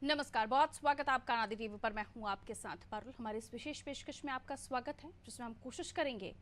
नमस्कार, बहुत स्वागत है आपका आदि टीवी पर। मैं हूं आपके साथ पारुल। हमारी इस विशेष पेशकश में आपका स्वागत है, जिसमें हम कोशिश करेंगे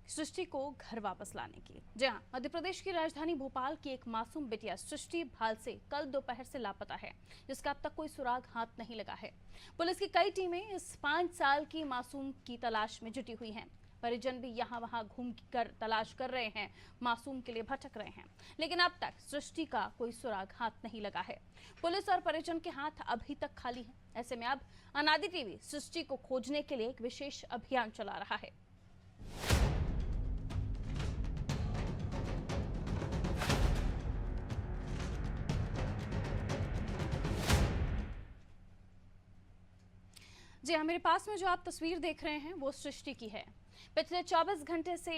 सृष्टि को घर वापस लाने की। जी हां, मध्य प्रदेश की राजधानी भोपाल की एक मासूम बिटिया सृष्टि भालसे कल दोपहर से लापता है, जिसका अब तक कोई सुराग हाथ नहीं लगा है। पुलिस की कई टीमें इस 5 साल की मासूम की तलाश में जुटी हुई हैं। परिजन भी यहाँ वहाँ घूम कर तलाश कर रहे हैं, मासूम के लिए भटक रहे हैं, लेकिन अब तक सृष्टि का कोई सुराग हाथ नहीं लगा है। पुलिस और परिजन के हाथ अभी तक खाली हैं। ऐसे में अब अनादि टीवी सृष्टि को खोजने के लिए एक विशेष अभियान चला रहा है। जी हाँ, मेरे पास में जो आप तस्वीर देख रहे हैं वो सृष्टि की है। पिछले 24 घंटे से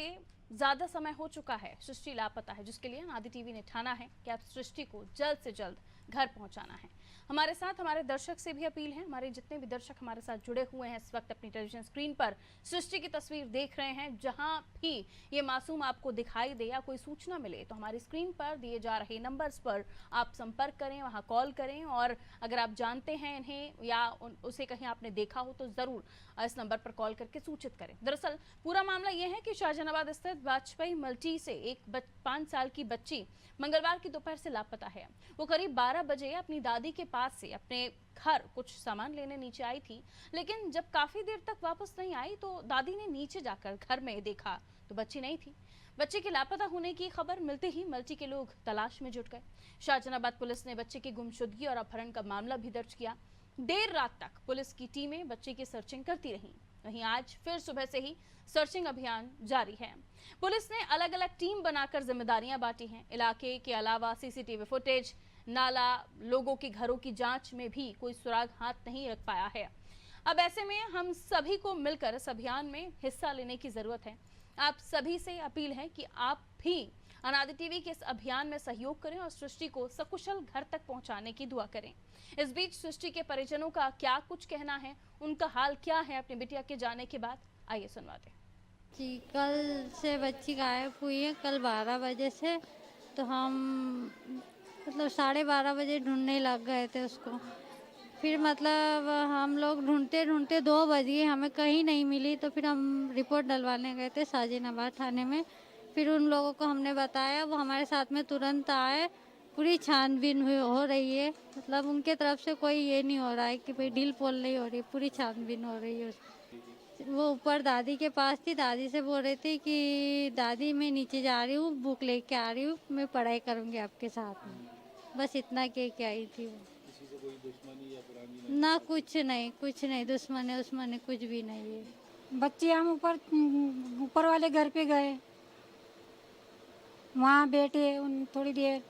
ज्यादा समय हो चुका है सृष्टि लापता है, जिसके लिए आदि टीवी ने ठाना है कि आप सृष्टि को जल्द से जल्द घर पहुंचाना है। हमारे साथ हमारे दर्शक से भी अपील है। हमारे जितने भी दर्शक हमारे साथ जुड़े हुए हैं इस वक्त अपनी टेलीविजन स्क्रीन पर सृष्टि की तस्वीर देख रहे हैं, जहां भी ये मासूम आपको दिखाई दे या कोई सूचना मिले तो हमारी स्क्रीन पर दिए जा रहे नंबर्स पर आप संपर्क करें, वहां कॉल करें। और अगर आप जानते हैं इन्हें या उसे कहीं आपने देखा हो तो जरूर इस नंबर पर कॉल करके सूचित करें। दरअसल पूरा मामला यह है कि शाहजहानाबाद स्थित वाजपेयी मल्टी से एक 5 साल की बच्ची मंगलवार की दोपहर से लापता है। वो करीब 12 बजे अपनी दादी के पास से अपने घर कुछ सामान लेने नीचे आई थी, लेकिन जब काफी देर तक वापस नहीं आई तो दादी ने नीचे जाकर घर में देखा तो बच्ची नहीं थी। बच्चे के लापता होने की खबर मिलते ही मल्टी के लोग तलाश में जुट गए। शाहजहानाबाद पुलिस ने बच्चे की गुमशुदगी और अपहरण का मामला भी दर्ज किया। देर रात तक पुलिस की टीमें बच्चे की सर्चिंग करती रहीं। वहीं आज फिर सुबह से ही सर्चिंग अभियान जारी है। पुलिस ने अलग अलग टीम बनाकर जिम्मेदारियां बांटी हैं। इलाके के अलावा सीसीटीवी फुटेज, नाला, लोगों के घरों की जांच में भी कोई सुराग हाथ नहीं रख पाया है। अब ऐसे में हम सभी को मिलकर इस अभियान में हिस्सा लेने की जरूरत है। आप सभी से अपील है कि आप भी अनादि टीवी के इस अभियान में सहयोग करें और सृष्टि को सकुशल घर तक पहुंचाने की दुआ करें। इस बीच सृष्टि के परिजनों का क्या कुछ कहना है, उनका हाल क्या है अपनी बिटिया के जाने के बाद, आइए सुनवाते हैं। जी, कल से बच्ची गायब हुई है। कल 12 बजे से तो हम मतलब 12:30 बजे ढूंढने लग गए थे उसको। फिर मतलब हम लोग ढूंढते ढूंढते 2 बज गए, हमें कहीं नहीं मिली। तो फिर हम रिपोर्ट डलवाने गए थे शाहजहानाबाद थाने में। फिर उन लोगों को हमने बताया, वो हमारे साथ में तुरंत आए। पूरी छानबीन हो रही है, मतलब उनके तरफ से कोई ये नहीं हो रहा है कि भाई ढील पोल नहीं हो रही, पूरी छानबीन हो रही है। वो ऊपर दादी के पास थी, दादी से बोल रही थी कि दादी मैं नीचे जा रही हूँ, बुक लेके आ रही हूँ, मैं पढ़ाई करूँगी आपके साथ में। बस इतना कह के आई थी वो। किसी से कोई दुश्मनी या पुरानी ना कुछ नहीं, दुश्मनी उस्मनी कुछ भी नहीं है। बच्चे हम ऊपर वाले घर पे गए, वहाँ बैठे उन थोड़ी देर।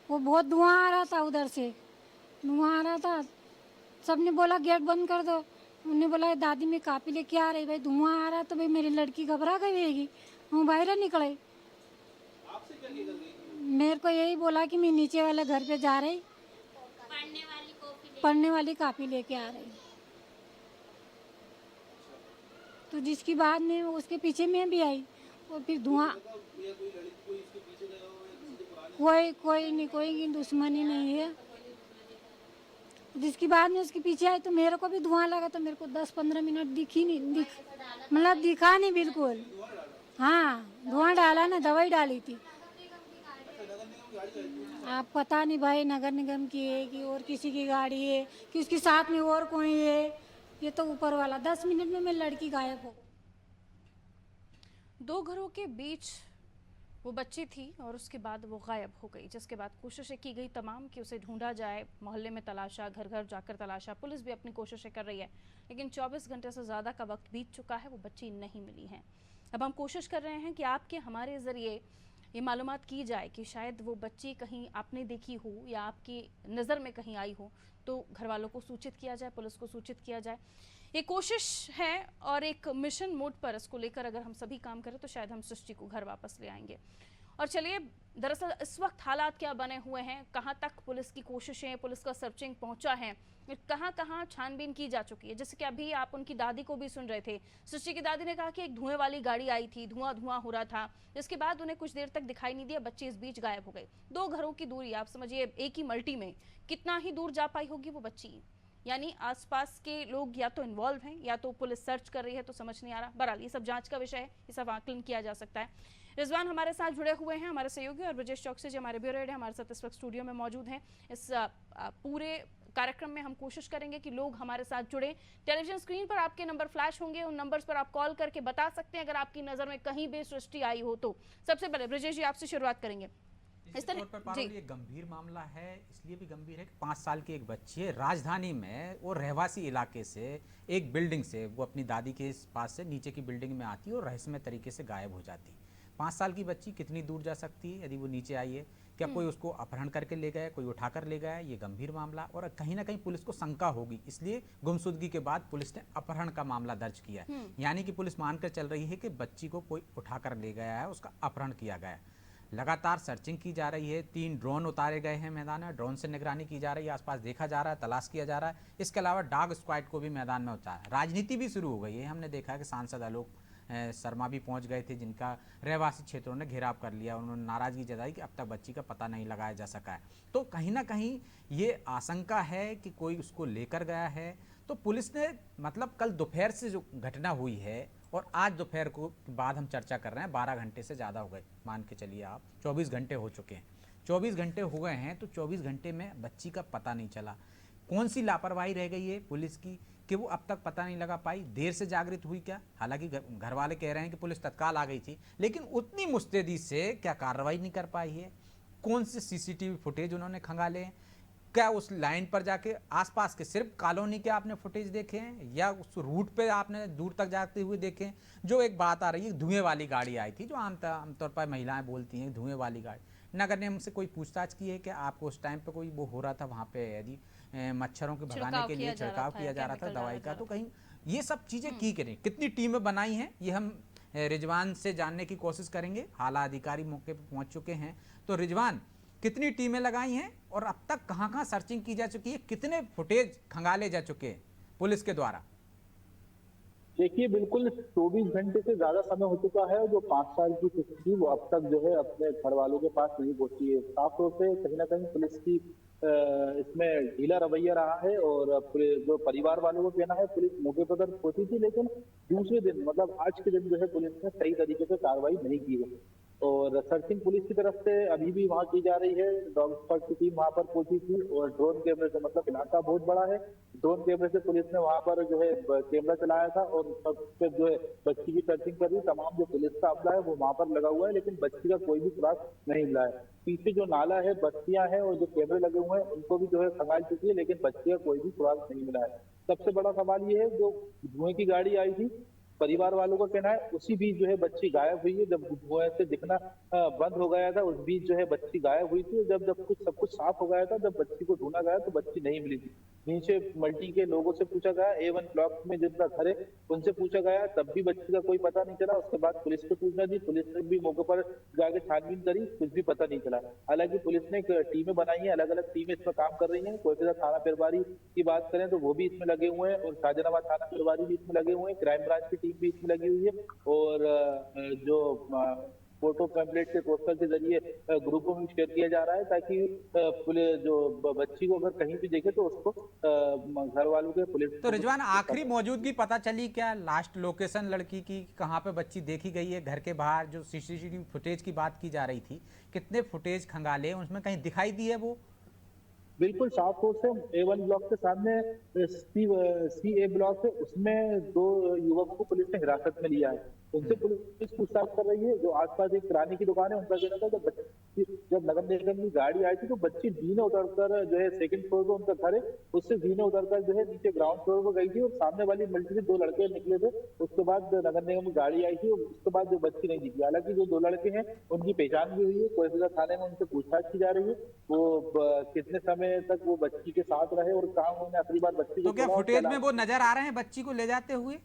वो बहुत धुआं आ रहा था, उधर से धुआं आ रहा था। सबने बोला गेट बंद कर दो। उन्होंने बोला दादी मैं कापी लेके आ रही, भाई धुआं आ रहा तो भाई मेरी लड़की घबरा गई होगी। हम बाहर निकले। आपसे क्या निकल गई? मेरे को यही बोला कि मैं नीचे वाले घर पे जा रही, पढ़ने वाली कापी लेके आ रही। तो जिसकी बात नहीं उसके पीछे मैं भी आई और फिर धुआं। कोई लड़की कोई इसके पीछे लगा हुआ है, किसी से पुरानी कोई दुश्मनी नहीं है। जिसकी बात में उसके पीछे आई तो मेरे को भी धुआं लगा। तो मेरे को 10-15 मिनट मतलब दिखा नहीं बिल्कुल। हाँ, धुआं डाला ना, दवाई डाली थी। आप पता नहीं भाई नगर निगम की है कि और किसी की गाड़ी है कि उसके साथ में और कोई है, ये तो ऊपर वाला। 10 मिनट में मेरी लड़की गायब हो। दो घरों के बीच वो बच्ची थी और उसके बाद वो गायब हो गई, जिसके बाद कोशिशें की गई तमाम कि उसे ढूंढा जाए। मोहल्ले में तलाशा, घर घर जाकर तलाशा, पुलिस भी अपनी कोशिशें कर रही है, लेकिन 24 घंटे से ज़्यादा का वक्त बीत चुका है, वो बच्ची नहीं मिली है। अब हम कोशिश कर रहे हैं कि आपके हमारे ज़रिए ये मालूमात की जाए कि शायद वो बच्ची कहीं आपने देखी हो या आपकी नज़र में कहीं आई हो, तो घर वालों को सूचित किया जाए, पुलिस को सूचित किया जाए। ये कोशिश है और एक मिशन मोड पर इसको लेकर अगर हम सभी काम करें तो शायद हम सृष्टि को घर वापस ले आएंगे। और चलिए, दरअसल इस वक्त हालात क्या बने हुए हैं, कहां तक पुलिस की कोशिशें, पुलिस का सर्चिंग पहुंचा है, कहां कहां छानबीन की जा चुकी है। जैसे कि अभी आप उनकी दादी को भी सुन रहे थे। सृष्टि की दादी ने कहा कि एक धुएं वाली गाड़ी आई थी, धुआं धुआं हो रहा था, जिसके बाद उन्हें कुछ देर तक दिखाई नहीं दिया, बच्चे इस बीच गायब हो गए। 2 घरों की दूरी, आप समझिए एक ही मल्टी में कितना ही दूर जा पाई होगी वो बच्ची। यानी आसपास के लोग या तो इन्वॉल्व हैं या तो पुलिस सर्च कर रही है, तो समझ नहीं आ रहा। बहरहाल ये सब जांच का विषय है, ये सब आकलन किया जा सकता है। रिजवान हमारे साथ जुड़े हुए हैं, हमारे सहयोगी, और ब्रजेश चौकसी जी हमारे ब्यूरो हेड हैं, हमारे साथ इस वक्त स्टूडियो में मौजूद हैं। इस पूरे कार्यक्रम में हम कोशिश करेंगे कि लोग हमारे साथ जुड़े। टेलीविजन स्क्रीन पर आपके नंबर फ्लैश होंगे, उन नंबर्स पर आप कॉल करके बता सकते हैं अगर आपकी नजर में कहीं भी सृष्टि आई हो तो। सबसे पहले ब्रजेश जी आपसे शुरुआत करेंगे। इस तौर पर पारुल, ये गंभीर मामला है, इसलिए भी गंभीर है कि 5 साल की एक बच्ची है राजधानी में, वो रहवासी इलाके से एक बिल्डिंग से वो अपनी दादी के पास से नीचे की बिल्डिंग में आती है और रहस्यमय तरीके से गायब हो जाती है। 5 साल की बच्ची कितनी दूर जा सकती है यदि वो नीचे आई है? क्या कोई उसको अपहरण करके ले गया, कोई उठाकर ले गया? ये गंभीर मामला, और कहीं ना कहीं पुलिस को शंका होगी, इसलिए गुमशुदगी के बाद पुलिस ने अपहरण का मामला दर्ज किया है। यानी कि पुलिस मानकर चल रही है कि बच्ची को कोई उठाकर ले गया है, उसका अपहरण किया गया है। लगातार सर्चिंग की जा रही है, 3 ड्रोन उतारे गए हैं मैदान में, ड्रोन से निगरानी की जा रही है, आसपास देखा जा रहा है, तलाश किया जा रहा है। इसके अलावा डॉग स्क्वाड को भी मैदान में उतारा। राजनीति भी शुरू हो गई है, हमने देखा कि सांसद आलोक शर्मा भी पहुंच गए थे, जिनका रहवासी क्षेत्रों ने घेराव कर लिया। उन्होंने नाराजगी जताई कि अब तक बच्ची का पता नहीं लगाया जा सका है। तो कहीं ना कहीं ये आशंका है कि कोई उसको लेकर गया है। तो पुलिस ने, मतलब कल दोपहर से जो घटना हुई है और आज दोपहर को बाद हम चर्चा कर रहे हैं, 12 घंटे से ज़्यादा हो गए, मान के चलिए आप 24 घंटे हो चुके हैं। 24 घंटे हो गए हैं, तो 24 घंटे में बच्ची का पता नहीं चला। कौन सी लापरवाही रह गई है पुलिस की कि वो अब तक पता नहीं लगा पाई? देर से जागृत हुई क्या? हालांकि घर वाले कह रहे हैं कि पुलिस तत्काल आ गई थी, लेकिन उतनी मुस्तैदी से क्या कार्रवाई नहीं कर पाई है? कौन से सीसीटीवी फुटेज उन्होंने खंगाले हैं? क्या उस लाइन पर जाके आसपास के सिर्फ कॉलोनी के आपने फुटेज देखे हैं, या उस रूट पे आपने दूर तक जाते हुए देखे हैं? जो एक बात आ रही है, धुएं वाली गाड़ी आई थी, जो आमतौर पर महिलाएं बोलती हैं धुएं वाली गाड़ी। नगर ने हमसे कोई पूछताछ की है कि आपको उस टाइम पे कोई वो हो रहा था वहाँ पे, यदि मच्छरों के भगाने के लिए छिड़काव किया जा रहा था दवाई का, तो कहीं ये सब चीज़ें की करें? कितनी टीमें बनाई हैं, ये हम रिजवान से जानने की कोशिश करेंगे। आला अधिकारी मौके पर पहुँच चुके हैं। तो रिजवान, कितनी टीमें लगाई हैं और अब तक कहां कहां सर्चिंग की जा चुकी है? कितने फुटेज खंगाले जा चुके हैं पुलिस के द्वारा? देखिए, बिल्कुल 24 घंटे से ज्यादा समय हो चुका है। जो 5 साल की किस्ती वो अब तक जो है अपने घर वालों के पास नहीं पहुंची है। साफ तौर से कहीं ना कहीं पुलिस की इसमें ढीला रवैया रहा है, और जो परिवार वालों को कहना है पुलिस मौके पर पहुंची थी, लेकिन दूसरे दिन मतलब आज के दिन जो है पुलिस ने सही तरीके से कार्रवाई नहीं की है। और सर्चिंग पुलिस की तरफ से अभी भी वहां की जा रही है। डॉग स्क्वाड की टीम वहां पर पहुंची थी, और ड्रोन कैमरे से, मतलब इलाका बहुत बड़ा है, ड्रोन कैमरे से पुलिस ने वहां पर जो है कैमरा चलाया था, और सब पे जो है बच्ची की सर्चिंग कर रही। तमाम जो पुलिस का अमला है वो वहां पर लगा हुआ है, लेकिन बच्ची का कोई भी सुराग नहीं मिला है। पीछे जो नाला है, बस्तियां हैं और जो कैमरे लगे हुए हैं उनको भी जो है खंगाल चुकी है, लेकिन बच्ची का कोई भी सुराग नहीं मिला है। सबसे बड़ा सवाल ये है, जो धुएं की गाड़ी आई थी, परिवार वालों का कहना है उसी बीच जो है बच्ची गायब हुई है। जब धुएं से दिखना बंद हो गया था, उस बीच जो है बच्ची गायब हुई थी। जब जब कुछ सब कुछ साफ हो गया था, जब बच्ची को ढूंढा गया तो बच्ची नहीं मिली थी। नीचे मल्टी के लोगों से पूछा गया, A1 ब्लॉक में जितना घर है उनसे पूछा गया, तब भी बच्ची का कोई पता नहीं चला। उसके बाद पुलिस को सूचना दी, पुलिस ने भी मौके पर जाके छानबीन करी, कुछ भी पता नहीं चला। हालांकि पुलिस ने टीमें बनाई है, अलग अलग टीमें इसमें काम कर रही है। कोलकाता थाना प्रभारी की बात करें तो वो भी इसमें लगे हुए हैं, और शाहजहानाबाद थाना प्रभारी भी इसमें लगे हुए हैं, क्राइम ब्रांच की टीम भी इसमें लगी हुई है, और जो फोटो पैम्पलेट के पोस्टर के जरिए ग्रुपों में शेयर किया जा रहा है, ताकि जो बच्ची को अगर कहीं भी देखे तो उसको घर वालों के पुलिस। तो रिजवान, आखिरी मौजूदगी पता चली क्या? लास्ट लोकेशन लड़की की कहाँ पे बच्ची देखी गई है? घर के बाहर जो सीसीटीवी फुटेज की बात की जा रही थी, कितने फुटेज खंगाले, उसमें कहीं दिखाई दी है वो? बिल्कुल साफ तौर से A1 ब्लॉक के सामने CA ब्लॉक है, उसमें 2 युवकों को पुलिस ने हिरासत में लिया है। उनसे पुलिस पूछताछ कर रही है। जो आसपास एक किराने की दुकान है, उनका कहना था कि जब नगर निगम की गाड़ी आई थी तो बच्ची जीने उतरकर जो है सेकंड फ्लोर पर उनका घर है, उससे जीने उतरकर जो है नीचे ग्राउंड फ्लोर पर गई थी, और सामने वाली मल्टी से 2 लड़के निकले थे। उसके बाद नगर निगम की गाड़ी आई थी, और उसके बाद जो बच्ची नहीं दिखी। हालांकि जो 2 लड़के हैं उनकी पहचान भी हुई है, कोलकाता थाने में उनसे पूछताछ की जा रही है, वो कितने समय तक वो बच्ची के साथ रहे और कहाँ उन्होंने आखिरी बार बच्ची को। तो क्या फुटेज में वो नजर आ रहे हैं बच्ची को ले जाते हुए?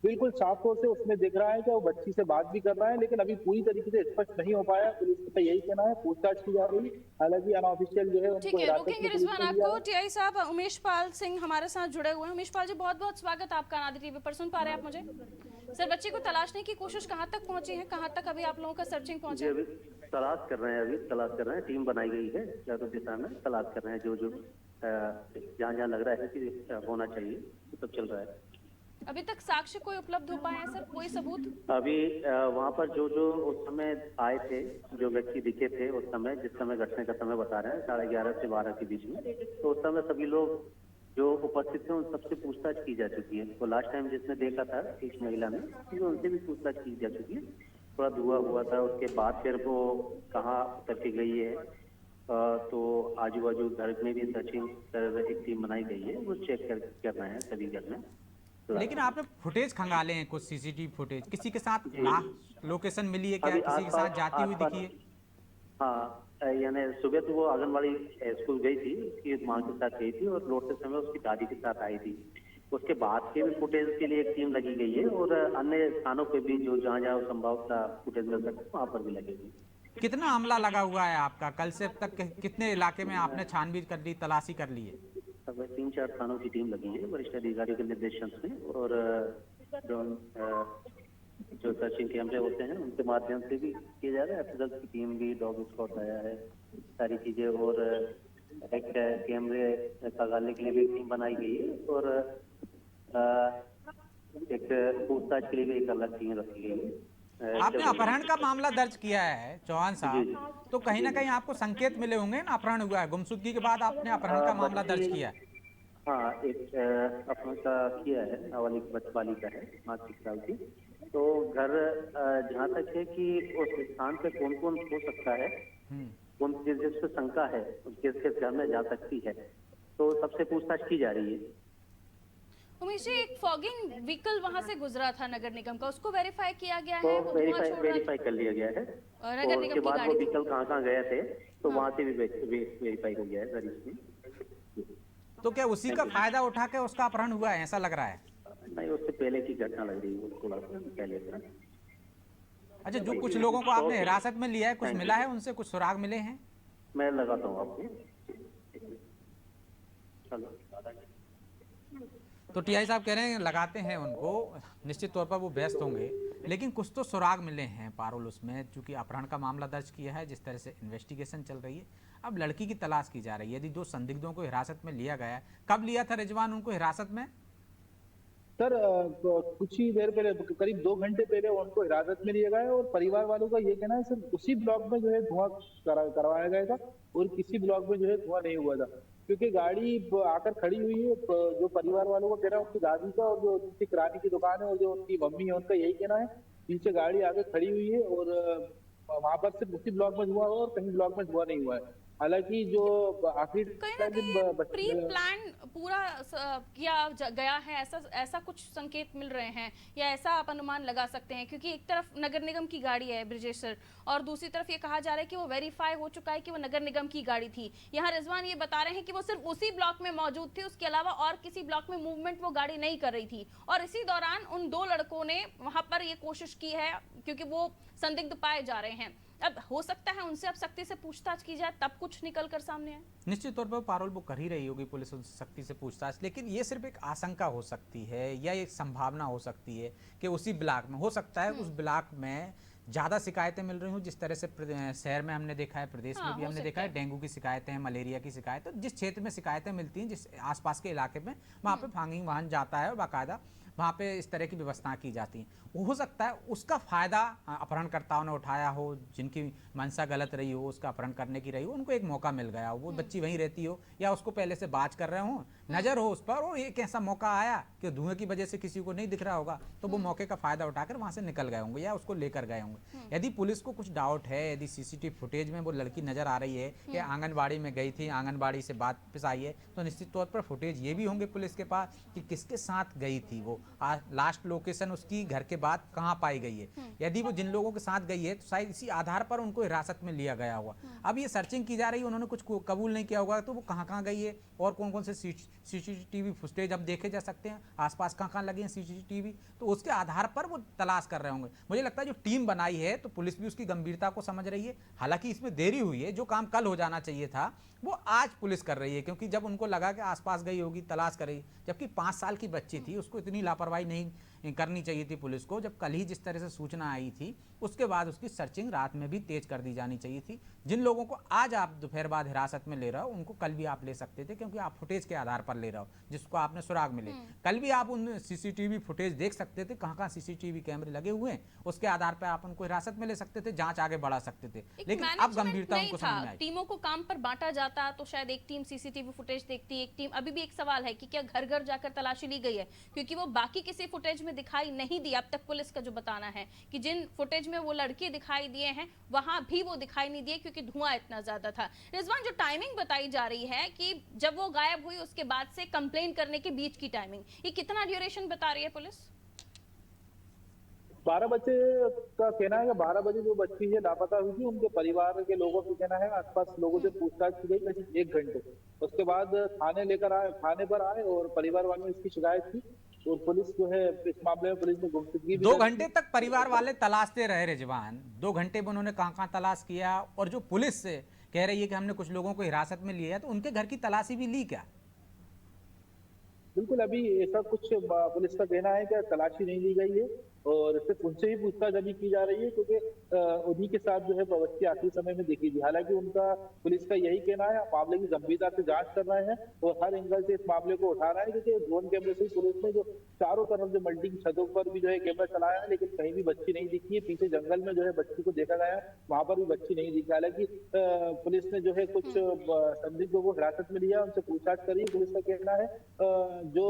बिल्कुल साफ तौर से उसमें दिख रहा है कि वो बच्ची से बात भी कर रहा है, लेकिन अभी पूरी तरीके से स्पष्ट नहीं हो पाया। पुलिस का यही कहना है, पूछताछ की जा रही है। हालांकि अनऑफिशियल जो है ठीक उनको है, हिरासत रोकेंगे में पुलिस रिजवान ने लिया आपको। है। टीआई साहब उमेश पाल सिंह हमारे साथ जुड़े हुए हैं। उमेश पाल जी, बहुत बहुत स्वागत आपका नादी टीवी पर। सुन पा रहे हैं आप मुझे? सर, बच्ची को तलाशने की कोशिश कहाँ तक पहुंची है? कहाँ तक अभी आप लोगों का सर्चिंग पहुंचा जी है? अभी तलाश कर रहे हैं, अभी तलाश कर रहे हैं। टीम बनाई गई है चारों दिशा में, तलाश कर रहे हैं। जो जो जहाँ जहाँ लग रहा है कि होना चाहिए वो सब चल रहा है। अभी तक साक्ष्य कोई उपलब्ध हो पाए हैं सर? कोई सबूत? अभी वहाँ पर जो जो उस समय आए थे, जो व्यक्ति दिखे थे उस समय, जिस समय घटने का समय बता रहे हैं 11:30 से 12 के बीच में, तो उस समय सभी लोग जो उपस्थित थे उन सबसे पूछताछ की जा चुकी है। तो लास्ट टाइम जिसने देखा था एक महिला ने, फिर उनसे भी पूछताछ की जा चुकी है। थोड़ा धुआं हुआ था, उसके बाद फिर वो कहाँ उतर के गई है। तो आजू बाजू घर में भी सर्चिंग कर एक टीम बनाई गई है, वो चेक कर रहे हैं सभी घर में। लेकिन आपने फुटेज खंगाले हैं, कुछ सीसीटीवी फुटेज, किसी के साथ लोकेशन मिली है क्या? अभी किसी के साथ जाती हुई आसपास- दिखी है? हाँ, यानी सुबह तो वो आंगनबाड़ी स्कूल गई थी, उसकी माँ के साथ गई थी और लौटते समय उसकी दादी के साथ आई थी। उसके बाद के भी फुटेज के लिए एक टीम लगी गई है और अन्य स्थानों पे भी जो जहाँ जहाँ संभव था फुटेज मिल सकता है वहाँ पर भी लगेगी। कितना अमला लगा हुआ है आपका? कल से अब तक कितने इलाके में आपने छानबीन कर ली, तलाशी कर ली है? सब 3-4 थानों की टीम लगी है वरिष्ठ अधिकारियों के निर्देशन से, और जो सर्चिंग कैमरे होते हैं उनके माध्यम से भी किया जा रहा है। अफसर की टीम भी, डॉग स्क्वाड आया है, सारी चीजें, और एक कैमरे खंगालने के लिए भी टीम बनाई गई है, और एक पूछताछ के लिए भी एक अलग टीम रखी गई है। आपने अपहरण का मामला दर्ज किया है चौहान साहब, तो कहीं ना कहीं आपको संकेत मिले होंगे ना, अपहरण हुआ है, गुमशुदगी के बाद आपने अपहरण का मामला दर्ज किया है। हाँ, एक अपहरण का किया है, नाबालिग बालिका है 5 साल की। तो घर जहाँ तक है कि उस स्थान पे कौन कौन हो सकता है, कौन किस जिस पे शंका है, किस किस घर में जा सकती है, तो सबसे पूछताछ की जा रही है। उमेश जी, एक फॉगिंग व्हीकल वहां से गुजरा था नगर निगम का, उसको वेरीफाई किया गया तो है? वो धुआं छोड़ रहा था? वेरीफाई कर लिया गया है, और नगर और निगम उसके की बाद वो गाड़ी थी? व्हीकल कहाँ कहाँ गए थे तो वहाँ से भी वेरीफाई हो गया है सर इसमें। तो क्या उसी का फायदा उठा के उसका अपहरण हुआ है, ऐसा लग रहा है? नहीं, उससे पहले की घटना लग रही है, वो थोड़ा सा पहले था। अच्छा, जो कुछ लोगों को आपने हिरासत में लिया है, कुछ मिला है उनसे, कुछ सुराग मिले हैं? मैं लगाता हूँ आपको। चलो। तो टीआई साहब कह रहे हैं लगाते हैं उनको, निश्चित तौर पर वो व्यस्त होंगे, लेकिन कुछ तो सुराग मिले हैं पारुल उसमें, चूंकि अपहरण का मामला दर्ज किया है, जिस तरह से इन्वेस्टिगेशन चल रही है, अब लड़की की तलाश की जा रही है। यदि 2 संदिग्धों को हिरासत में लिया गया है, कब लिया था रिजवान उनको हिरासत में? सर कुछ ही देर पहले, करीब 2 घंटे पहले उनको हिरासत में लिया गया है, और परिवार वालों का ये कहना है सर उसी ब्लॉक में जो है धुआं करवाया गया था, और किसी ब्लॉक में जो है धुआं नहीं हुआ था, क्योंकि गाड़ी आकर खड़ी हुई है। जो परिवार वालों का कहना है, उनकी दादी का और जो उनकी किराने की दुकान है और जो उनकी मम्मी है उनका यही कहना है, पीछे गाड़ी आगे खड़ी हुई है और वहां पर सिर्फ उसी ब्लॉक में धुआं हुआ और कहीं ब्लॉक में धुआं नहीं हुआ है। हालांकि जो आखिरी कहीं ना कहीं प्री प्लान पूरा किया गया है, ऐसा कुछ संकेत मिल रहे हैं, या ऐसा आप अनुमान लगा सकते हैं? क्योंकि एक तरफ नगर निगम की गाड़ी है ब्रिजेश सर, और दूसरी तरफ ये कहा जा रहा है कि वो वेरीफाई हो चुका है कि वो नगर निगम की गाड़ी थी। यहाँ रिजवान ये बता रहे हैं कि वो सिर्फ उसी ब्लॉक में मौजूद थी, उसके अलावा और किसी ब्लॉक में मूवमेंट वो गाड़ी नहीं कर रही थी, और इसी दौरान उन 2 लड़कों ने वहां पर ये कोशिश की है, क्योंकि वो संदिग्ध पाए जा रहे हैं। अब हो सकता है उनसे अब सख्ती से पूछताछ की जाए, तब कुछ निकल कर सामने आए। निश्चित तौर पर पारुल वो कर ही रही होगी पुलिस उनसे सख्ती से पूछताछ, लेकिन ये सिर्फ एक आशंका हो सकती है या एक संभावना हो सकती है कि उसी ब्लॉक में हो सकता है, उस ब्लॉक में ज़्यादा शिकायतें मिल रही हूँ, जिस तरह से शहर में हमने देखा है, प्रदेश में भी हमने देखा है, डेंगू की शिकायतें हैं, मलेरिया की शिकायतें, जिस क्षेत्र में शिकायतें मिलती हैं, जिस आसपास के इलाके में, वहाँ पे फागिंग वाहन जाता है और बाकायदा वहाँ पे इस तरह की व्यवस्था की जाती है। हो सकता है उसका फायदा अपहरणकर्ताओं ने उठाया हो, जिनकी मंशा गलत रही हो, उसका अपहरण करने की रही हो, उनको एक मौका मिल गया हो, वो बच्ची वहीं रहती हो या उसको पहले से बाज कर रहे हो, नजर हो उस पर, और एक ऐसा मौका आया कि धुएं की वजह से किसी को नहीं दिख रहा होगा, तो वो मौके का फायदा उठाकर वहां से निकल गए होंगे या उसको लेकर गए होंगे। यदि पुलिस को कुछ डाउट है, यदि सीसीटीवी फुटेज में वो लड़की नजर आ रही है कि आंगनबाड़ी में गई थी, आंगनबाड़ी से वापस आई है, तो निश्चित तौर पर फुटेज ये भी होंगे पुलिस के पास कि किसके साथ गई थी वो, लास्ट लोकेशन उसकी घर के बाद कहाँ पाई गई है। यदि वो जिन लोगों के साथ गई है तो शायद इसी आधार पर उनको हिरासत में लिया गया हुआ। अब ये सर्चिंग की जा रही है, उन्होंने कुछ कबूल नहीं किया होगा, तो वो कहाँ कहाँ गई है और कौन कौन से सीसीटीवी फुटेज अब देखे जा सकते हैं, आसपास कहाँ लगे हैं सीसीटीवी, तो उसके आधार पर वो तलाश कर रहे होंगे। मुझे लगता है जो टीम बनाई है तो पुलिस भी उसकी गंभीरता को समझ रही है। हालांकि इसमें देरी हुई है, जो काम कल हो जाना चाहिए था वो आज पुलिस कर रही है, क्योंकि जब उनको लगा कि आसपास गई होगी, तलाश कर रही, जबकि 5 साल की बच्ची थी, उसको इतनी लापरवाही नहीं करनी चाहिए थी पुलिस को। जब कल ही जिस तरह से सूचना आई थी उसके बाद उसकी सर्चिंग रात में भी तेज कर दी जानी चाहिए थी। जिन लोगों को आज आप दोपहर बाद हिरासत में ले रहे हो उनको कल भी आप ले सकते थे, क्योंकि आप फुटेज के आधार पर ले रहे हो जिसको आपने सुराग मिले। कल भी आप उन सीसीटीवी फुटेज देख सकते थे, कहाँ सीसीटीवी कैमरे लगे हुए हैं, उसके आधार पर आप उनको हिरासत में ले सकते थे, जांच आगे बढ़ा सकते थे। लेकिन अब गंभीरता उनको समझ में आई। टीमों को काम पर बांटा जाता तो शायद एक टीम सीसीटीवी फुटेज देखती, एक टीम। अभी भी एक सवाल है कि क्या घर घर जाकर तलाशी ली गई है, क्योंकि वो बाकी किसी फुटेज में दिखाई नहीं दी। अब तक पुलिस का जो बताना है कि जिन फुटेज में वो लड़के दिखाई दिए हैं वहां भी वो दिखाई नहीं दिए क्योंकि धुआं इतना ज्यादा था। रिजवान, जो टाइमिंग बताई जा रही है कि जब वो गायब हुई उसके बाद से कंप्लेन करने के बीच की टाइमिंग, ये कितना ड्यूरेशन बता रही है पुलिस? 12 बजे का कहना है कि 12 बजे जो बच्ची है लापता हुई थी, उनके परिवार के लोगों का कहना है आसपास लोगों से पूछताछ की गई करीब 1 घंटे। उसके बाद थाने पर आए और परिवार वालों ने इसकी शिकायत की और पुलिस जो है इस मामले में पुलिस ने गुमशुदगी 2 घंटे तक परिवार वाले तलाशते रहे रिजवान। 2 घंटे में उन्होंने कहाँ तलाश किया, और जो पुलिस से कह रही है कि हमने कुछ लोगों को हिरासत में लिया है, तो उनके घर की तलाशी भी ली क्या? बिल्कुल, अभी ऐसा कुछ पुलिस का कहना है कि तलाशी नहीं ली गई है और सिर्फ उनसे ही पूछताछ अभी की जा रही है, क्योंकि उन्हीं के साथ जो है बच्ची आखिरी समय में देखी थी। हालांकि उनका पुलिस का यही कहना है, मामले की गंभीरता से जांच कर रहे हैं और हर एंगल से इस मामले को उठा रहे हैं, क्योंकि ड्रोन कैमरे से पुलिस ने जो चारों तरफ जो मल्टी की छतों पर भी जो है कैमरा चलाया है, लेकिन कहीं भी बच्ची नहीं दिखी है। पीछे जंगल में जो है बच्ची को देखा गया, वहां पर भी बच्ची नहीं दिखी। हालांकि पुलिस ने जो है कुछ संदिग्धों को हिरासत में लिया, उनसे पूछताछ करी। पुलिस का कहना है जो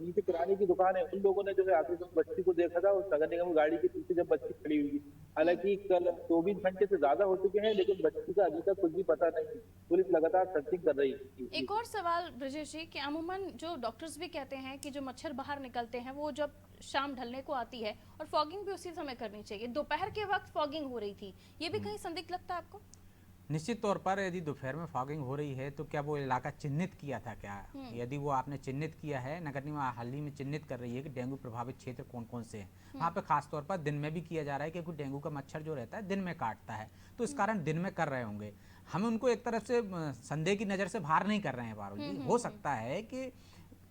नीचे किराने की दुकान है, उन लोगों ने जो है आखिर बच्ची को देखा था और नगर निगम गाड़ी के पीछे जब बच्ची खड़ी हुई। हालांकि कल 24 घंटे से ज्यादा हो चुके हैं, लेकिन बच्ची का अभी तक कुछ भी पता नहीं। पुलिस लगातार सर्चिंग कर रही है। एक और सवाल ब्रजेश जी, कि अमूमन जो डॉक्टर्स भी कहते हैं कि जो मच्छर बाहर निकलते हैं वो जब शाम ढलने को आती है, और फॉगिंग भी उसी समय करनी चाहिए। दोपहर के वक्त फॉगिंग हो रही थी, ये भी कहीं संदिग्ध लगता है आपको? निश्चित तौर पर यदि दोपहर में फॉगिंग हो रही है तो क्या वो इलाका चिन्हित किया था क्या? यदि वो आपने चिन्हित किया है, नगर निगम हाल ही में चिन्हित कर रही है कि डेंगू प्रभावित क्षेत्र कौन कौन से हैं, वहाँ पे खास तौर पर दिन में भी किया जा रहा है, क्योंकि डेंगू का मच्छर जो रहता है दिन में काटता है, तो इस कारण दिन में कर रहे होंगे। हम उनको एक तरफ से संदेह की नज़र से बाहर नहीं कर रहे हैं पारुल जी। हो सकता है कि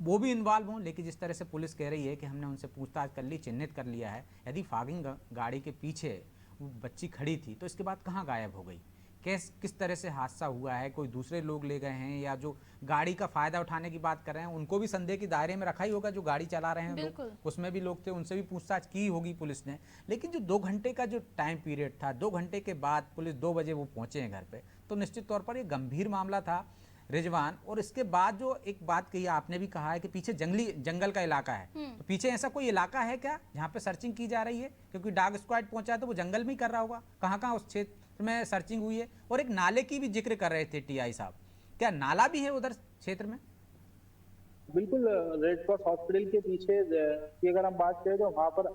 वो भी इन्वॉल्व हों, लेकिन जिस तरह से पुलिस कह रही है कि हमने उनसे पूछताछ कर ली, चिन्हित कर लिया है, यदि फॉगिंग गाड़ी के पीछे वो बच्ची खड़ी थी तो इसके बाद कहाँ गायब हो गई, किस तरह से हादसा हुआ है, कोई दूसरे लोग ले गए हैं, या जो गाड़ी का फायदा उठाने की बात कर रहे हैं उनको भी संदेह के दायरे में रखा ही होगा। जो गाड़ी चला रहे हैं लोग, उसमें भी लोग थे, उनसे भी पूछताछ की होगी पुलिस ने। लेकिन जो 2 घंटे का जो टाइम पीरियड था, 2 घंटे के बाद पुलिस 2 बजे वो पहुंचे हैं घर पे, तो निश्चित तौर पर ये गंभीर मामला था रिजवान। और इसके बाद जो एक बात कही आपने भी कहा है कि पीछे जंगल का इलाका है, तो पीछे ऐसा कोई इलाका है क्या जहाँ पे सर्चिंग की जा रही है? क्योंकि डॉग स्क्वाड पहुंचा तो वो जंगल में ही कर रहा होगा, कहाँ उस क्षेत्र में सर्चिंग हुई है? और एक नाले की भी जिक्र कर रहे थे टीआई साहब, क्या नाला भी है उधर क्षेत्र में? बिल्कुल, रेड क्रॉस हॉस्पिटल के पीछे की अगर हम बात करें तो वहाँ पर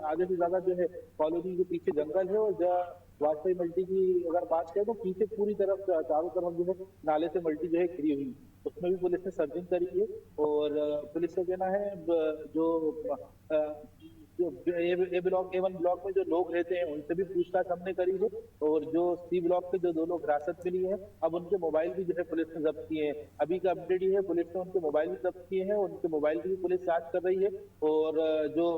आधे से ज्यादा जो है कॉलोनी के पीछे जंगल है, और वाजपेयी मल्टी की अगर बात करें तो पीछे पूरी तरफ चारों तरफ जो है नाले से मल्टी जो है घिरी हुई, उसमें भी पुलिस ने सर्चिंग करी है। और पुलिस का कहना है जो A1 ब्लॉक में जो लोग रहते हैं उनसे भी पूछताछ हमने करी है, और जो C ब्लॉक के जो 2 लोग हिरासत में लिए हैं, अब उनके मोबाइल भी जो है पुलिस ने जब्त किए हैं। अभी का अपडेट ये है, पुलिस ने उनके मोबाइल भी जब्त किए हैं, उनके मोबाइल की भी पुलिस जांच कर रही है, और जो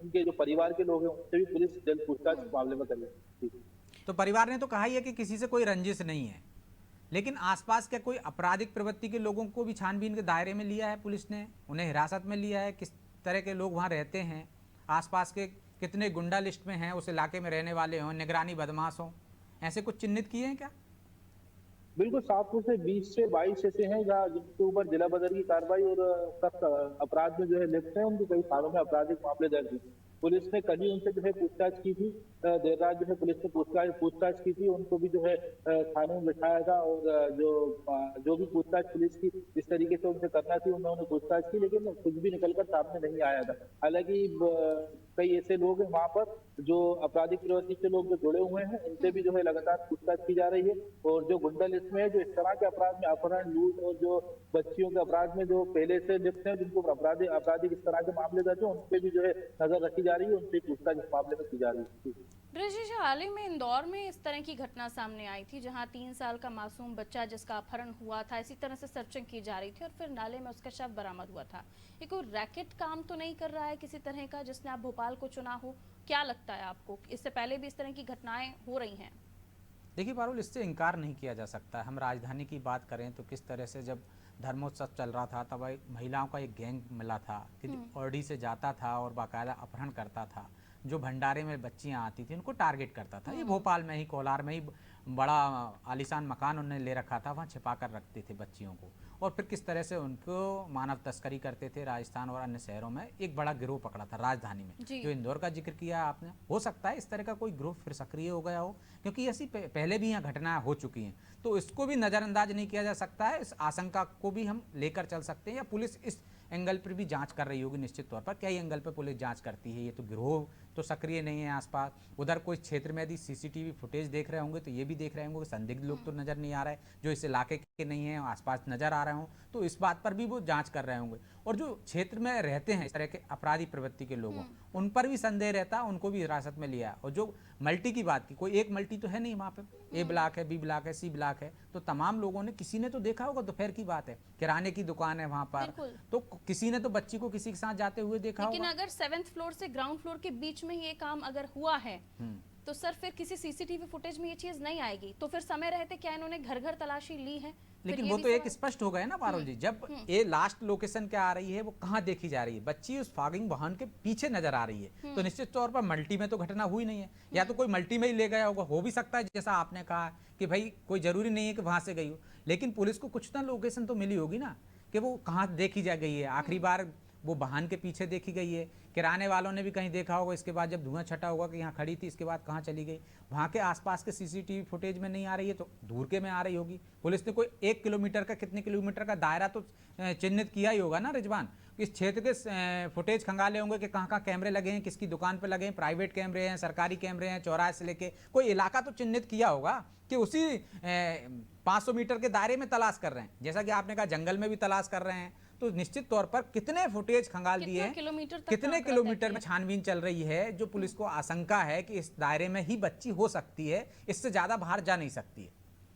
उनके जो परिवार के लोग हैं उनसे भी पुलिस जल्द पूछताछ इस मामले में करेगी। तो परिवार ने तो कहा ही है कि किसी से कोई रंजिश नहीं है, लेकिन आसपास के कोई आपराधिक प्रवृत्ति के लोगों को भी छानबीन के दायरे में लिया है पुलिस ने, उन्हें हिरासत में लिया है? किस तरह के लोग वहाँ रहते हैं, आसपास के कितने गुंडा लिस्ट में हैं, उस इलाके में रहने वाले हों, निगरानी बदमाश हों, ऐसे कुछ चिन्हित किए हैं क्या? बिल्कुल, शाहपुर से 20 से 22 ऐसे हैं जहाँ जिनके ऊपर जिला बदर की कार्रवाई और सख्त अपराध में जो है लिप्त है, उनके कई थानों में आपराधिक मामले दर्ज हैं। पुलिस ने कल ही उनसे जो है पूछताछ की थी। देर रात जो है पुलिस ने पूछताछ की थी, उनको भी जो है थाने में बिठाया था और जो भी पूछताछ पुलिस की जिस तरीके से उनसे करना थी उन्होंने पूछताछ की, लेकिन कुछ भी निकलकर सामने नहीं आया था। हालांकि कई ऐसे लोग हैं वहां पर जो आपराधिक प्रवृत्ति से लोग जो जुड़े हुए हैं, उनसे भी जो है लगातार पूछताछ की जा रही है। और जो गुंडा लिस्ट में है, जो इस तरह के अपराध में अपहरण, लूट और जो बच्चियों के अपराध में जो पहले से लिप्त हैं, जिनको आपराधिक इस तरह के मामले दर्ज हैं, उन पे भी जो है नजर रखी जा रही है, उनसे पूछताछ इस मामले में की जा रही है। ब्रजेश, हाल ही में इंदौर में इस तरह की घटना सामने आई थी जहां 3 साल का मासूम बच्चा जिसका अपहरण हुआ था, इसी तरह से सर्चिंग की जा रही थी और फिर नाले में उसका शव बरामद हुआ था। ये कोई रैकेट काम तो नहीं कर रहा है किसी तरह का जिसने आप भोपाल को चुना हो? क्या लगता है आपको? इससे पहले भी इस तरह की घटनाएं हो रही हैं? देखिए पारुल, इससे इनकार नहीं किया जा सकता। हम राजधानी की बात करें तो किस तरह से जब धर्मोत्सव चल रहा था तब महिलाओं का एक गैंग मिला था कि औरडी से जाता था और बाकायदा अपहरण करता था। जो भंडारे में बच्चियां आती थी उनको टारगेट करता था। ये भोपाल में ही, कोलार में ही बड़ा आलीशान मकान उन्होंने ले रखा था, वहाँ छिपा कर रखते थे बच्चियों को और फिर किस तरह से उनको मानव तस्करी करते थे। राजस्थान और अन्य शहरों में एक बड़ा गिरोह पकड़ा था राजधानी में, जो इंदौर का जिक्र किया आपने। हो सकता है इस तरह का कोई ग्रुप फिर सक्रिय हो गया हो, क्योंकि ऐसी पहले भी यहाँ घटनाएं हो चुकी हैं, तो इसको भी नज़रअंदाज नहीं किया जा सकता है। इस आशंका को भी हम लेकर चल सकते हैं, या पुलिस इस एंगल पर भी जांच कर रही होगी निश्चित तौर पर। कई एंगल पर पुलिस जांच करती है, ये तो गिरोह तो सक्रिय नहीं है आसपास। उधर कोई क्षेत्र में यदि सीसीटीवी फुटेज देख रहे होंगे तो ये भी देख रहे होंगे कि संदिग्ध लोग तो नज़र नहीं आ रहे जो इस इलाके के नहीं हैं, आसपास नज़र आ रहे हों, तो इस बात पर भी वो जांच कर रहे होंगे। और जो क्षेत्र में रहते हैं इस तरह के अपराधी प्रवृत्ति के लोगों, उन पर भी संदेह रहता, उनको भी हिरासत में लिया। और जो मल्टी की बात की, कोई एक मल्टी तो है नहीं वहाँ पे, ए ब्लॉक है, बी ब्लॉक है, सी ब्लॉक है, तो तमाम लोगों ने, किसी ने तो देखा होगा, दोपहर की बात है, किराने की दुकान है वहाँ पर, तो किसी ने तो बच्ची को किसी के साथ जाते हुए देखा होगा। लेकिन अगर 7th फ्लोर से ग्राउंड फ्लोर के बीच में ये काम अगर हुआ है तो सर फिर किसी सीसीटीवी फुटेज में ये चीज नहीं आएगी, तो फिर समय रहते क्या इन्होंने घर घर तलाशी ली है? लेकिन वो तो एक स्पष्ट हो गया ना पारुल जी, जब ये लास्ट लोकेशन क्या आ रही है, वो कहाँ देखी जा रही है, बच्ची उस फॉगिंग वाहन के पीछे नजर आ रही है, तो निश्चित तौर पर मल्टी में तो घटना हुई नहीं है। या तो कोई मल्टी में ही ले गया होगा, हो भी सकता है जैसा आपने कहा कि भाई कोई जरूरी नहीं है कि वहां से गई हो, लेकिन पुलिस को कुछ ना लोकेशन तो मिली होगी ना कि वो कहाँ देखी जा गई है। आखिरी बार वो वाहन के पीछे देखी गई है, किराने वालों ने भी कहीं देखा होगा, इसके बाद जब धुआं छटा होगा कि यहाँ खड़ी थी, इसके बाद कहाँ चली गई। वहाँ के आसपास के सीसीटीवी फुटेज में नहीं आ रही है तो दूर के में आ रही होगी। पुलिस ने कोई 1 किलोमीटर का, कितने किलोमीटर का दायरा तो चिन्हित किया ही होगा ना रिजवान। इस क्षेत्र के फुटेज खंगाले होंगे कि कहाँ कहाँ कैमरे लगे हैं, किसकी दुकान पर लगे हैं, प्राइवेट कैमरे हैं, सरकारी कैमरे हैं, चौराहे से लेके कोई इलाका तो चिन्हित किया होगा कि उसी 500 मीटर के दायरे में तलाश कर रहे हैं। जैसा कि आपने कहा जंगल में भी तलाश कर रहे हैं, तो निश्चित तौर पर कितने फुटेज खंगाल दिए हैं, कितने किलोमीटर में छानबीन चल रही है, जो पुलिस को आशंका है कि इस दायरे में ही बच्ची हो सकती है, इससे ज्यादा बाहर जा नहीं सकती है।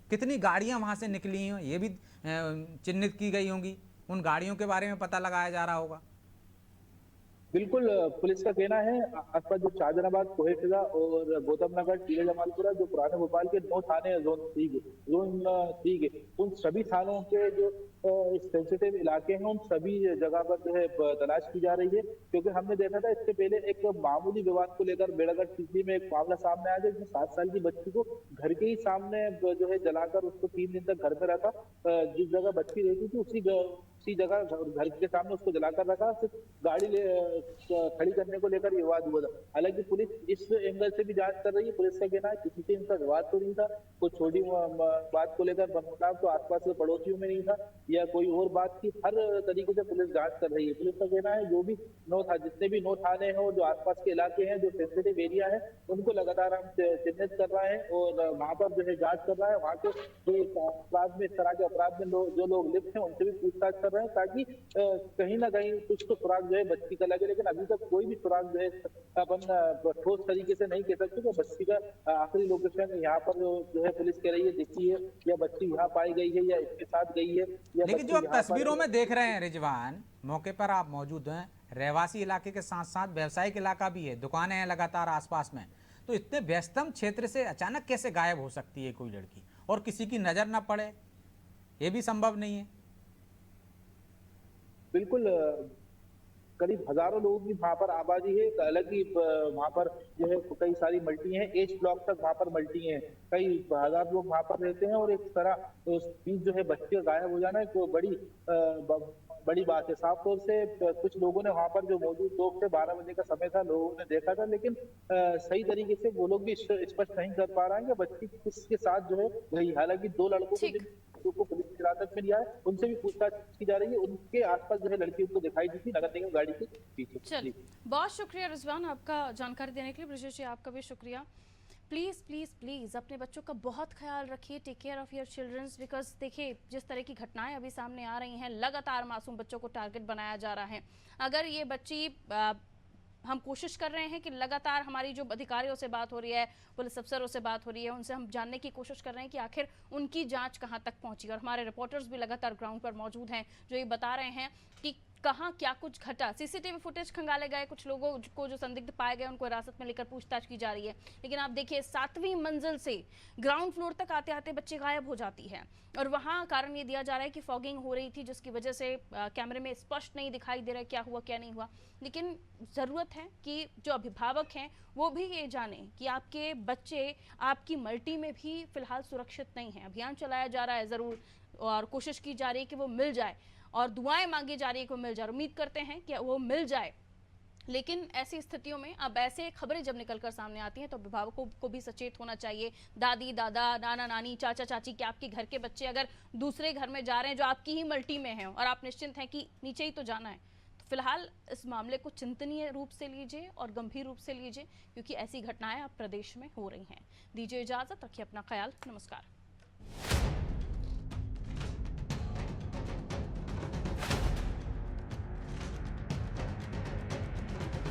कितनी गाड़ियां वहां से निकली हैं ये भी चिन्हित की गई होंगी, उन गाड़ियों के बारे में पता लगाया जा रहा होगा। बिल्कुल, पुलिस का कहना है आसपास जो शाहजहानाबाद, कोहेफिजा और गौतम नगर, टीले जमालपुरा, जो पुराने भोपाल के 9 थाने हैं जोन 3 के, उन सभी थानों के जो सेंसिटिव इलाके हैं, उन सभी जगह पर जो है तलाश की जा रही है। क्योंकि हमने देखा था इससे पहले एक मामूली विवाद को लेकर बेड़ागढ़ चिखली में एक मामला सामने आया, जिसमें 7 साल की बच्ची को घर के ही सामने जो है जलाकर उसको 3 दिन तक घर में रखा। जिस जगह बच्ची रहती थी उसी जगह घर के सामने उसको जलाकर रखा, सिर्फ गाड़ी खड़ी करने को लेकर विवाद हुआ था। हालांकि पुलिस इस एंगल से भी जांच कर रही है। पुलिस का कहना है किसी से इनका विवाद तो नहीं था, कोई छोटी बात को लेकर मनमुटाव तो आसपास के पड़ोसियों में नहीं था, या कोई और बात की। हर तरीके से पुलिस जांच कर रही है। पुलिस का कहना है जो भी जितने भी 9 थाने हैं और जो आसपास के इलाके हैं, जो सेंसिटिव एरिया है, उनको लगातार हम चिन्हित कर रहे हैं और वहां पर जो है जांच कर रहा है। वहां के जो अपराध में, इस तरह के अपराध में जो लोग लिप्त हैं, उनसे भी पूछताछ कर रहे हैं, ताकि कहीं ना कहीं कुछ तो सुराग जो है बच्ची का लगे। लेकिन अभी तक कोई भी सुराग जो है अपन ठोस तरीके से नहीं कह सकते कि बच्ची का आखिरी लोकेशन यहाँ पर जो है पुलिस कह रही है दिखी है, या बच्ची यहाँ पाई गई है, या इसके साथ गई है। लेकिन जो आप तस्वीरों में देख रहे हैं रिजवान, मौके पर आप मौजूद हैं, रहवासी इलाके के साथ साथ व्यावसायिक इलाका भी है, दुकानें हैं लगातार आसपास में, तो इतने व्यस्तम क्षेत्र से अचानक कैसे गायब हो सकती है कोई लड़की और किसी की नजर ना पड़े? ये भी संभव नहीं है। बिल्कुल, करीब हजारों लोगों की वहां पर आबादी है। अलग ही वहां पर जो है कई सारी मल्टी हैं, एच ब्लॉक तक वहां पर मल्टी हैं, कई हजार लोग वहां पर रहते हैं। और एक तरह जो है बच्चे गायब हो जाना एक बड़ी बड़ी बात है। साफ तौर से कुछ लोगों ने वहां पर जो मौजूद लोग थे, 12 बजे का समय था, लोगों ने देखा था, लेकिन सही तरीके से वो लोग भी स्पष्ट नहीं कर पा रहे हैं कि बच्ची किसके साथ जो है गई। हालांकि 2 लड़कों को ठीक। जिन बच्चों को पुलिस ने हिरासत में लिया है, उनसे भी पूछताछ की जा रही है। उनके आसपास जो है लड़की उनको दिखाई दी थी नगर निगम गाड़ी के पीछे। चल जी। बहुत शुक्रिया रिजवान आपका जानकारी देने के लिए। ब्रजेश जी आपका भी शुक्रिया। प्लीज़ प्लीज़ प्लीज़ अपने बच्चों का बहुत ख्याल रखिए। Take care of your childrens. Because देखिए जिस तरह की घटनाएं अभी सामने आ रही हैं, लगातार मासूम बच्चों को टारगेट बनाया जा रहा है। अगर ये बच्ची हम कोशिश कर रहे हैं कि लगातार हमारी जो अधिकारियों से बात हो रही है, पुलिस अफसरों से बात हो रही है, उनसे हम जानने की कोशिश कर रहे हैं कि आखिर उनकी जांच कहां तक पहुंची। और हमारे रिपोर्टर्स भी लगातार ग्राउंड पर मौजूद हैं जो ये बता रहे हैं कि कहां क्या कुछ घटा। सीसीटीवी फुटेज खंगाले गए, कुछ लोगों को जो संदिग्ध पाए गए उनको हिरासत में लेकर पूछताछ की जा रही है। लेकिन आप देखिए 7वीं मंजिल से ग्राउंड फ्लोर तक आते आते बच्चे गायब हो जाती है। और वहां कारण ये दिया जा रहा है कि फॉगिंग हो रही थी, जिसकी वजह से कैमरे में स्पष्ट नहीं दिखाई दे रहा क्या हुआ क्या नहीं हुआ। लेकिन ज़रूरत है कि जो अभिभावक हैं वो भी ये जाने कि आपके बच्चे आपकी मल्टी में भी फिलहाल सुरक्षित नहीं है। अभियान चलाया जा रहा है ज़रूर, और कोशिश की जा रही है कि वो मिल जाए, और दुआएं मांगी जा रही है कि वो मिल जाए। उम्मीद करते हैं कि वो मिल जाए। लेकिन ऐसी स्थितियों में अब ऐसे खबरें जब निकलकर सामने आती हैं तो अभिभावकों को भी सचेत होना चाहिए। दादी दादा, नाना नानी, चाचा चाची के आपके घर के बच्चे अगर दूसरे घर में जा रहे हैं जो आपकी ही मल्टी में है और आप निश्चिंत हैं कि नीचे ही तो जाना है, तो फिलहाल इस मामले को चिंतनीय रूप से लीजिए और गंभीर रूप से लीजिए, क्योंकि ऐसी घटनाएं अब प्रदेश में हो रही हैं। दीजिए इजाजत, रखिए अपना ख्याल। नमस्कार।